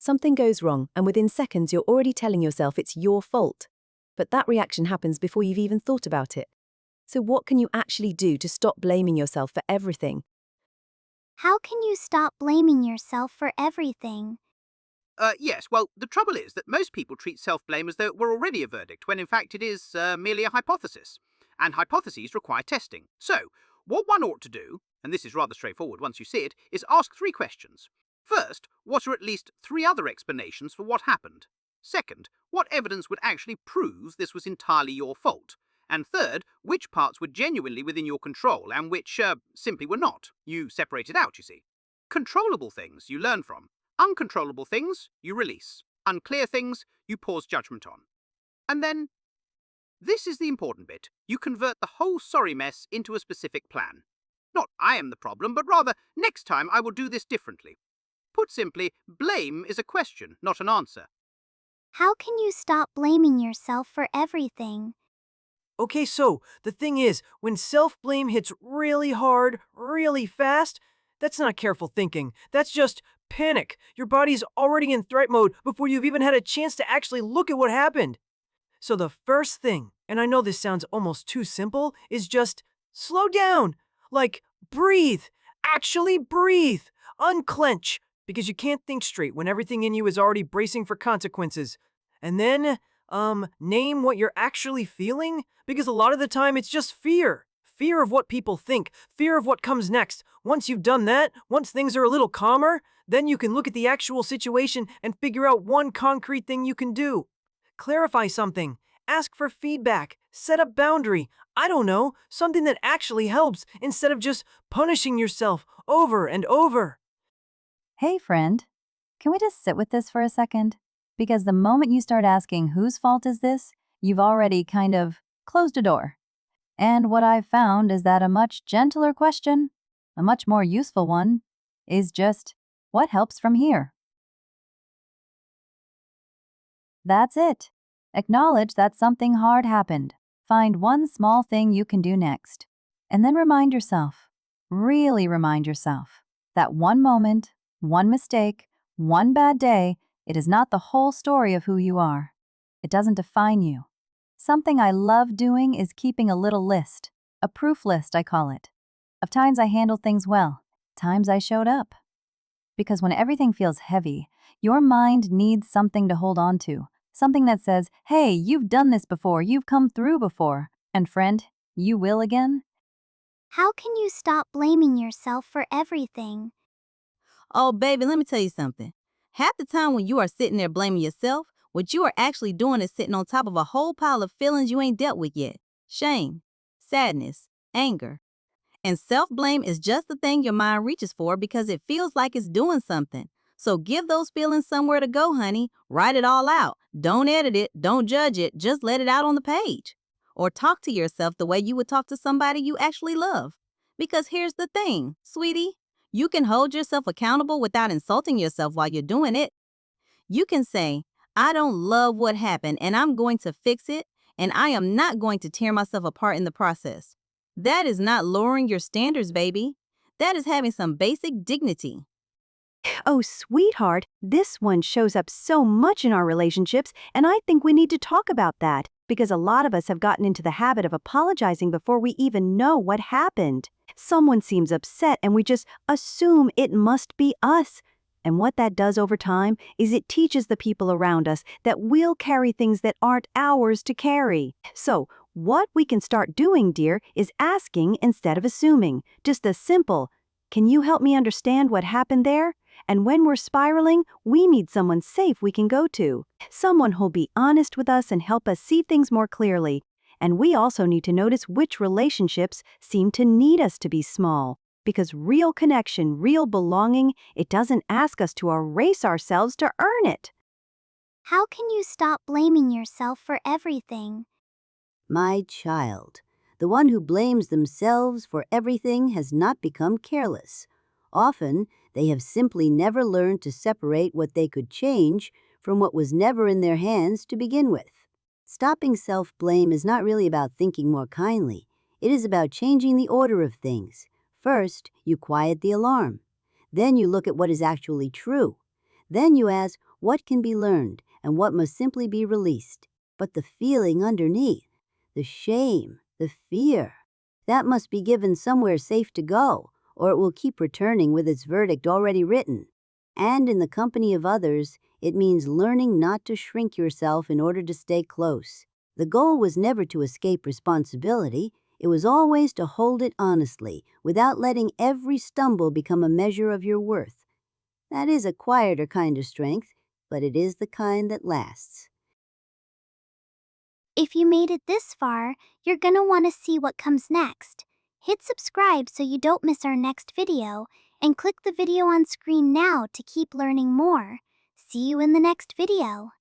Something goes wrong, and within seconds you're already telling yourself it's your fault. But that reaction happens before you've even thought about it. So what can you actually do to stop blaming yourself for everything? How can you stop blaming yourself for everything? Yes, well, the trouble is that most people treat self-blame as though it were already a verdict, when in fact it is merely a hypothesis. And hypotheses require testing. So, what one ought to do, and this is rather straightforward once you see it, is ask three questions. First, what are at least three other explanations for what happened? Second, what evidence would actually prove this was entirely your fault? And third, which parts were genuinely within your control and which simply were not? You separate it out, you see. Controllable things you learn from. Uncontrollable things, you release. Unclear things, you pause judgment on. And then, this is the important bit, you convert the whole sorry mess into a specific plan. Not I am the problem, but rather, next time I will do this differently. Put simply, blame is a question, not an answer. How can you stop blaming yourself for everything? Okay, so the thing is, when self-blame hits really hard, really fast, that's not careful thinking. That's just panic. Your body's already in threat mode before you've even had a chance to actually look at what happened. So the first thing, and I know this sounds almost too simple, is just slow down. Like, breathe. Actually breathe. Unclench. Because you can't think straight when everything in you is already bracing for consequences. And then, name what you're actually feeling, because a lot of the time it's just fear. Fear of what people think, fear of what comes next. Once you've done that, once things are a little calmer, then you can look at the actual situation and figure out one concrete thing you can do. Clarify something, ask for feedback, set a boundary, I don't know, something that actually helps instead of just punishing yourself over and over. Hey, friend, can we just sit with this for a second? Because the moment you start asking whose fault is this, you've already kind of closed a door. And what I've found is that a much gentler question, a much more useful one, is just what helps from here? That's it. Acknowledge that something hard happened. Find one small thing you can do next. And then remind yourself, really remind yourself, that one moment, one mistake, one bad day, it is not the whole story of who you are. It doesn't define you. Something I love doing is keeping a little list, a proof list I call it, of times I handled things well, times I showed up. Because when everything feels heavy, your mind needs something to hold on to, something that says, hey, you've done this before, you've come through before, and friend, you will again. How can you stop blaming yourself for everything? Oh, baby, let me tell you something. Half the time when you are sitting there blaming yourself, what you are actually doing is sitting on top of a whole pile of feelings you ain't dealt with yet. Shame, sadness, anger. And self-blame is just the thing your mind reaches for because it feels like it's doing something. So give those feelings somewhere to go, honey. Write it all out. Don't edit it. Don't judge it. Just let it out on the page. Or talk to yourself the way you would talk to somebody you actually love. Because here's the thing, sweetie. You can hold yourself accountable without insulting yourself while you're doing it. You can say, I don't love what happened and I'm going to fix it, and I am not going to tear myself apart in the process. That is not lowering your standards, baby. That is having some basic dignity. Oh, sweetheart, this one shows up so much in our relationships, and I think we need to talk about that, because a lot of us have gotten into the habit of apologizing before we even know what happened. Someone seems upset and we just assume it must be us. And what that does over time is it teaches the people around us that we'll carry things that aren't ours to carry. So, what we can start doing, dear, is asking instead of assuming. Just a simple, can you help me understand what happened there? And when we're spiraling, we need someone safe we can go to. Someone who'll be honest with us and help us see things more clearly. And we also need to notice which relationships seem to need us to be small. Because real connection, real belonging, it doesn't ask us to erase ourselves to earn it. How can you stop blaming yourself for everything? My child, the one who blames themselves for everything has not become careless. Often, they have simply never learned to separate what they could change from what was never in their hands to begin with. Stopping self-blame is not really about thinking more kindly. It is about changing the order of things. First, you quiet the alarm. Then you look at what is actually true. Then you ask what can be learned and what must simply be released. But the feeling underneath, the shame, the fear, that must be given somewhere safe to go, or it will keep returning with its verdict already written. And in the company of others, it means learning not to shrink yourself in order to stay close. The goal was never to escape responsibility. It was always to hold it honestly, without letting every stumble become a measure of your worth. That is a quieter kind of strength, but it is the kind that lasts. If you made it this far, you're gonna want to see what comes next. Hit subscribe so you don't miss our next video, and click the video on screen now to keep learning more. See you in the next video.